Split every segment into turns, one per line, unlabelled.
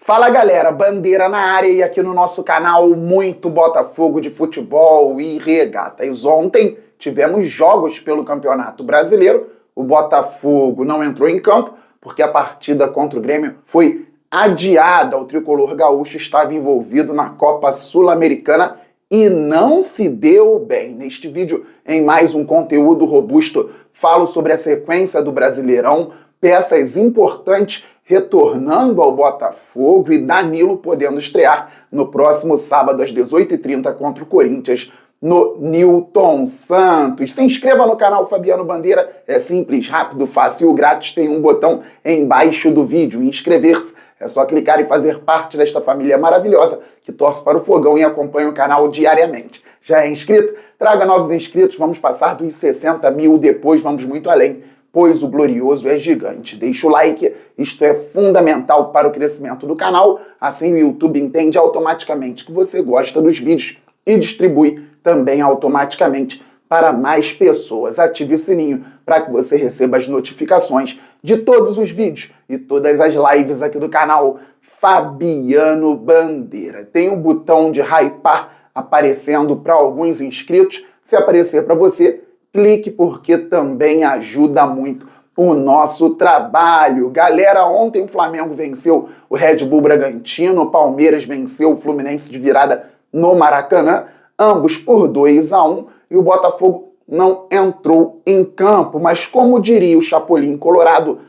Fala galera, Bandeira na área e aqui no nosso canal muito Botafogo de futebol e regatas. Ontem tivemos jogos pelo Campeonato Brasileiro, o Botafogo não entrou em campo porque a partida contra o Grêmio foi adiada. O tricolor gaúcho estava envolvido na Copa Sul-Americana e não se deu bem. Neste vídeo, em mais um conteúdo robusto, falo sobre a sequência do Brasileirão, peças importantes retornando ao Botafogo e Danilo podendo estrear no próximo sábado às 18h30 contra o Corinthians no Newton Santos. Se inscreva no canal Fabiano Bandeira, é simples, rápido, fácil e grátis. Tem um botão embaixo do vídeo, inscrever-se. É só clicar e fazer parte desta família maravilhosa que torce para o Fogão e acompanha o canal diariamente. Já é inscrito? Traga novos inscritos, vamos passar dos 60 mil, depois vamos muito além, pois o glorioso é gigante. Deixa o like, isto é fundamental para o crescimento do canal, assim o YouTube entende automaticamente que você gosta dos vídeos e distribui também automaticamente para mais pessoas. Ative o sininho para que você receba as notificações de todos os vídeos e todas as lives aqui do canal Fabiano Bandeira. Tem um botão de hypar aparecendo para alguns inscritos. Se aparecer para você, clique porque também ajuda muito o nosso trabalho. Galera, ontem o Flamengo venceu o Red Bull Bragantino, o Palmeiras venceu o Fluminense de virada no Maracanã, ambos por 2-1, e o Botafogo não entrou em campo. Mas como diria o Chapolin Colorado,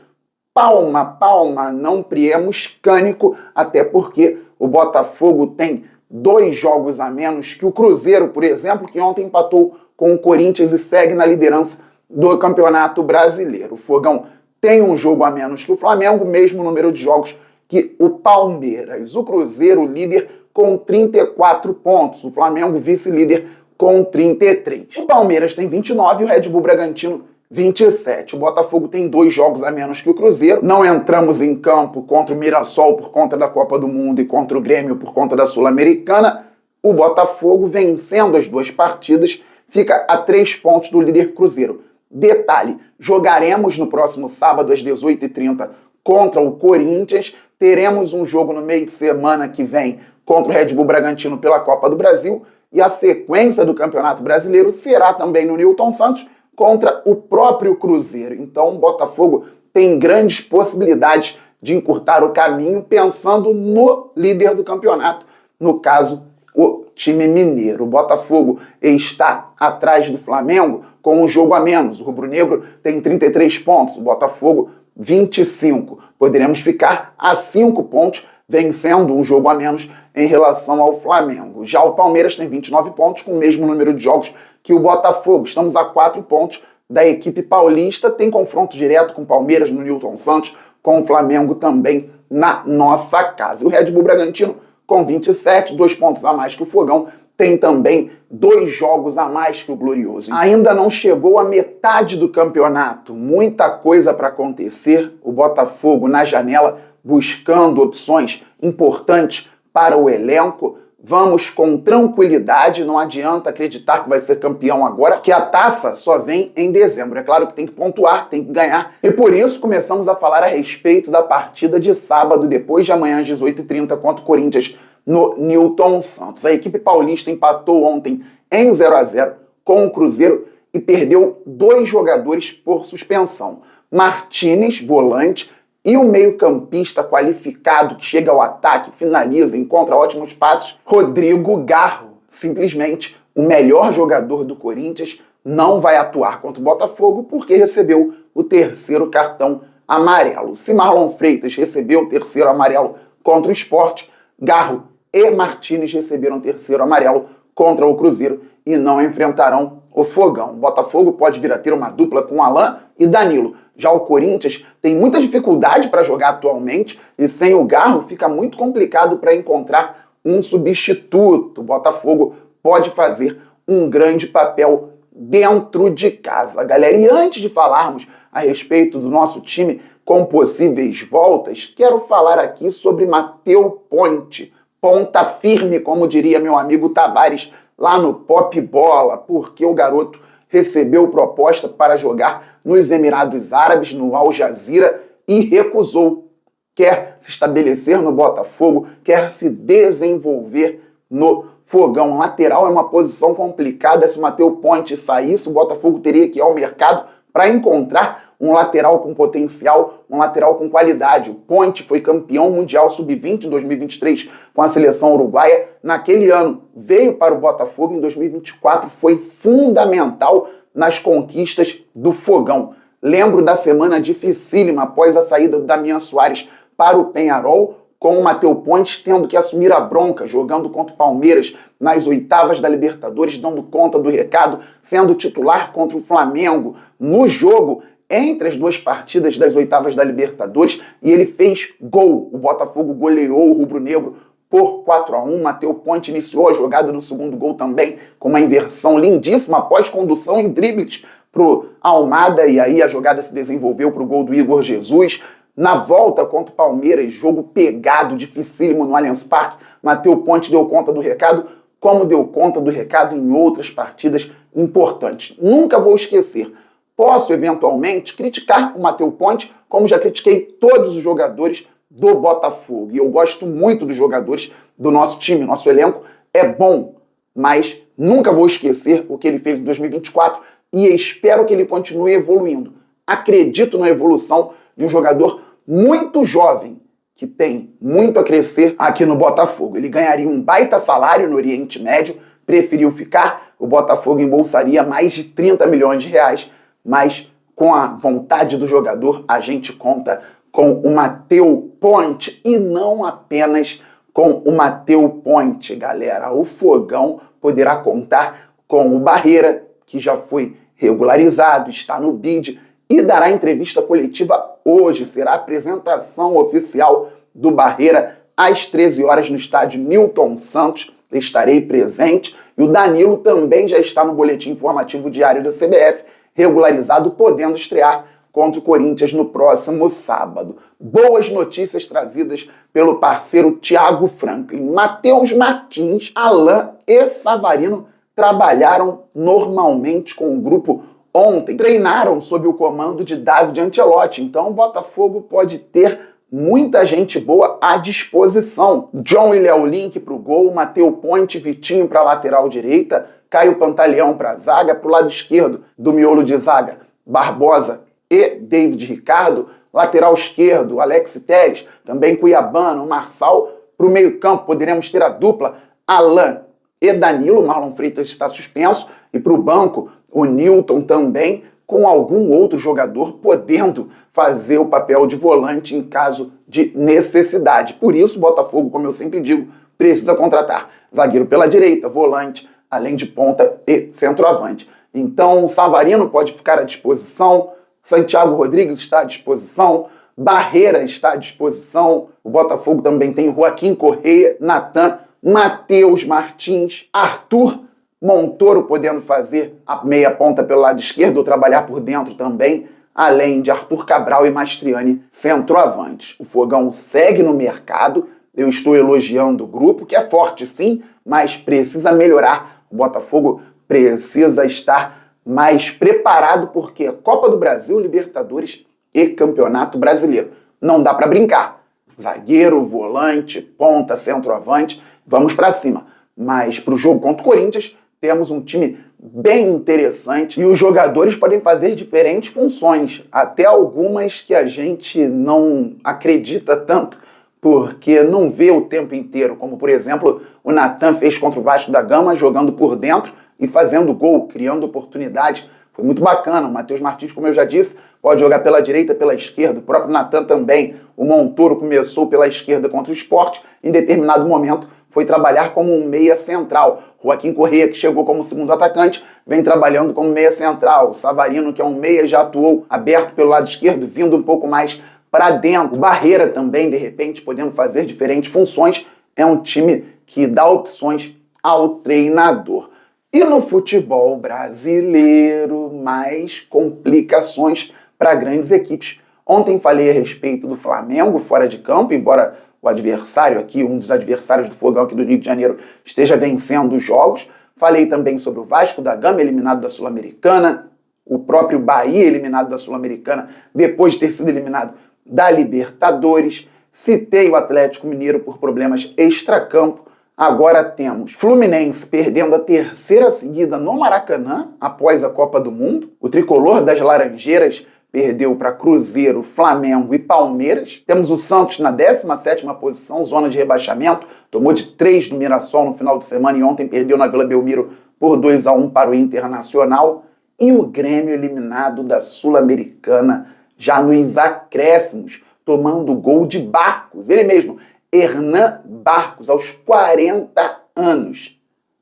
palma, palma, não priemos cânico, até porque o Botafogo tem 2 jogos a menos que o Cruzeiro, por exemplo, que ontem empatou com o Corinthians e segue na liderança do Campeonato Brasileiro. O Fogão tem um jogo a menos que o Flamengo, mesmo número de jogos que o Palmeiras. O Cruzeiro, líder, com 34 pontos. O Flamengo, vice-líder, com 33. O Palmeiras tem 29 e o Red Bull Bragantino 27. O Botafogo tem 2 jogos a menos que o Cruzeiro. Não entramos em campo contra o Mirassol por conta da Copa do Mundo e contra o Grêmio por conta da Sul-Americana. O Botafogo, vencendo as 2 partidas, fica a 3 pontos do líder Cruzeiro. Detalhe, jogaremos no próximo sábado às 18h30 contra o Corinthians. Teremos um jogo no meio de semana que vem contra o Red Bull Bragantino pela Copa do Brasil. E a sequência do Campeonato Brasileiro será também no Newton Santos contra o próprio Cruzeiro. Então o Botafogo tem grandes possibilidades de encurtar o caminho pensando no líder do campeonato, no caso, o time mineiro. O Botafogo está atrás do Flamengo com um jogo a menos. O rubro-negro tem 33 pontos, o Botafogo 25. Poderemos ficar a 5 pontos, vencendo um jogo a menos em relação ao Flamengo. Já o Palmeiras tem 29 pontos, com o mesmo número de jogos que o Botafogo. Estamos a 4 pontos da equipe paulista. Tem confronto direto com o Palmeiras no Newton Santos, com o Flamengo também na nossa casa. O Red Bull Bragantino com 27, 2 pontos a mais que o Fogão, tem também 2 jogos a mais que o Glorioso. Ainda não chegou a metade do campeonato, muita coisa para acontecer. O Botafogo na janela buscando opções importantes para o elenco. Vamos com tranquilidade, não adianta acreditar que vai ser campeão agora, que a taça só vem em dezembro. É claro que tem que pontuar, tem que ganhar. E por isso começamos a falar a respeito da partida de sábado, depois de amanhã às 18h30 contra o Corinthians no Newton Santos. A equipe paulista empatou ontem em 0-0 com o Cruzeiro e perdeu 2 jogadores por suspensão. Martínez, volante, e o meio-campista qualificado que chega ao ataque, finaliza, encontra ótimos passes, Rodrigo Garro. Simplesmente o melhor jogador do Corinthians não vai atuar contra o Botafogo porque recebeu o 3º cartão amarelo. Se Marlon Freitas recebeu o 3º amarelo contra o Sport, Garro e Martínez receberam o 3º amarelo contra o Cruzeiro e não enfrentarão o Fogão. O Botafogo pode vir a ter uma dupla com Alain e Danilo. Já o Corinthians tem muita dificuldade para jogar atualmente e sem o Garro fica muito complicado para encontrar um substituto. O Botafogo pode fazer um grande papel dentro de casa, galera. E antes de falarmos a respeito do nosso time com possíveis voltas, quero falar aqui sobre Matheus Ponte, ponta firme, como diria meu amigo Tavares, lá no Pop Bola, porque o garoto recebeu proposta para jogar nos Emirados Árabes, no Al Jazeera, e recusou. quer se estabelecer no Botafogo, quer se desenvolver no Fogão. Lateral é uma posição complicada. Se o Matheus Ponte saísse, o Botafogo teria que ir ao mercado para encontrar um lateral com potencial, um lateral com qualidade. O Ponte foi campeão mundial sub-20 em 2023 com a seleção uruguaia. Naquele ano veio para o Botafogo, em 2024 foi fundamental nas conquistas do Fogão. Lembro da semana dificílima após a saída do Damian Soares para o Peñarol, com o Matheus Ponte tendo que assumir a bronca, jogando contra o Palmeiras nas oitavas da Libertadores, dando conta do recado, sendo titular contra o Flamengo no jogo entre as duas partidas das oitavas da Libertadores, e ele fez gol. O Botafogo goleou o rubro-negro por 4-1. Matheus Ponte iniciou a jogada do segundo gol também com uma inversão lindíssima após condução em dribles para o Almada, e aí a jogada se desenvolveu para o gol do Igor Jesus. Na volta contra o Palmeiras, jogo pegado, dificílimo no Allianz Parque, Matheus Ponte deu conta do recado, como deu conta do recado em outras partidas importantes. Nunca vou esquecer. Posso, eventualmente, criticar o Matheus Ponte, como já critiquei todos os jogadores do Botafogo. E eu gosto muito dos jogadores do nosso time, nosso elenco é bom, mas nunca vou esquecer o que ele fez em 2024 e espero que ele continue evoluindo. Acredito na evolução de um jogador muito jovem, que tem muito a crescer aqui no Botafogo. Ele ganharia um baita salário no Oriente Médio, preferiu ficar, o Botafogo embolsaria mais de 30 milhões de reais, mas com a vontade do jogador, a gente conta com o Matheus Ponte, e não apenas com o Matheus Ponte, galera. O Fogão poderá contar com o Barreira, que já foi regularizado, está no BID, e dará entrevista coletiva hoje. Será a apresentação oficial do Barreira às 13 horas no estádio Newton Santos. Estarei presente. E o Danilo também já está no boletim informativo diário da CBF, regularizado, podendo estrear contra o Corinthians no próximo sábado. Boas notícias trazidas pelo parceiro Thiago Franklin. Matheus Martins, Alain e Savarino trabalharam normalmente com o grupo ontem, treinaram sob o comando de David Ancelotti, então o Botafogo pode ter muita gente boa à disposição. John e Léo Link para o gol, Matheus Ponte, Vitinho para a lateral direita, Caio Pantaleão para a zaga, para o lado esquerdo do miolo de zaga, Barbosa e David Ricardo, lateral esquerdo, Alex Telles, também Cuiabano, Marçal, para o meio campo poderemos ter a dupla Alain e Danilo, Marlon Freitas está suspenso, e para o banco o Newton também, com algum outro jogador podendo fazer o papel de volante em caso de necessidade. Por isso, o Botafogo, como eu sempre digo, precisa contratar zagueiro pela direita, volante, além de ponta e centroavante. Então, o Savarino pode ficar à disposição, Santiago Rodrigues está à disposição, Barreira está à disposição, o Botafogo também tem Joaquim Correia, Natan, Matheus Martins, Arthur Montoro podendo fazer a meia ponta pelo lado esquerdo ou trabalhar por dentro também, além de Arthur Cabral e Mastriani centroavantes. O Fogão segue no mercado, eu estou elogiando o grupo, que é forte sim, mas precisa melhorar. O Botafogo precisa estar mais preparado, porque Copa do Brasil, Libertadores e Campeonato Brasileiro. Não dá para brincar. Zagueiro, volante, ponta, centroavante, vamos para cima. Mas para o jogo contra o Corinthians, temos um time bem interessante e os jogadores podem fazer diferentes funções, até algumas que a gente não acredita tanto, porque não vê o tempo inteiro, como por exemplo o Natan fez contra o Vasco da Gama, jogando por dentro e fazendo gol, criando oportunidade. Foi muito bacana. O Matheus Martins, como eu já disse, pode jogar pela direita, pela esquerda. O próprio Natan também. O Montoro começou pela esquerda contra o Sport, em determinado momento foi trabalhar como um meia central. Joaquim Correia, que chegou como segundo atacante, vem trabalhando como meia central. O Savarino, que é um meia, já atuou aberto pelo lado esquerdo, vindo um pouco mais para dentro. O Barreira também, de repente, podendo fazer diferentes funções. É um time que dá opções ao treinador. E no futebol brasileiro, mais complicações para grandes equipes. Ontem falei a respeito do Flamengo fora de campo, embora o adversário aqui, um dos adversários do Fogão aqui do Rio de Janeiro, esteja vencendo os jogos. Falei também sobre o Vasco da Gama, eliminado da Sul-Americana, o próprio Bahia, eliminado da Sul-Americana, depois de ter sido eliminado da Libertadores. Citei o Atlético Mineiro por problemas extracampo. Agora temos Fluminense perdendo a terceira seguida no Maracanã após a Copa do Mundo. O tricolor das Laranjeiras perdeu para Cruzeiro, Flamengo e Palmeiras. Temos o Santos na 17ª posição, zona de rebaixamento. Tomou de 3 do Mirassol no final de semana e ontem perdeu na Vila Belmiro por 2-1 para o Internacional. E o Grêmio eliminado da Sul-Americana já nos acréscimos, tomando gol de Barcos. Ele mesmo, Hernan Barcos, aos 40 anos.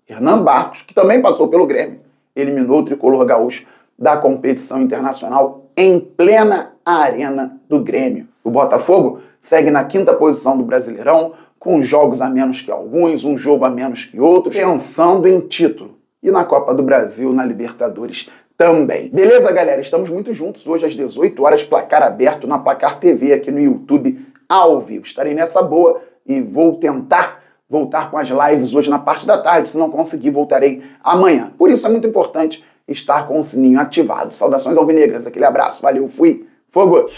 Hernan Barcos, que também passou pelo Grêmio, eliminou o tricolor gaúcho da competição internacional em plena arena do Grêmio. O Botafogo segue na 5ª posição do Brasileirão, com jogos a menos que alguns, um jogo a menos que outros, pensando em título. E na Copa do Brasil, na Libertadores também. Beleza, galera? Estamos muito juntos hoje às 18 horas, placar aberto na Placar TV aqui no YouTube, ao vivo. Estarei nessa boa e vou tentar voltar com as lives hoje na parte da tarde. Se não conseguir, voltarei amanhã. Por isso é muito importante estar com o sininho ativado. Saudações alvinegras, aquele abraço, valeu, fui, fogo!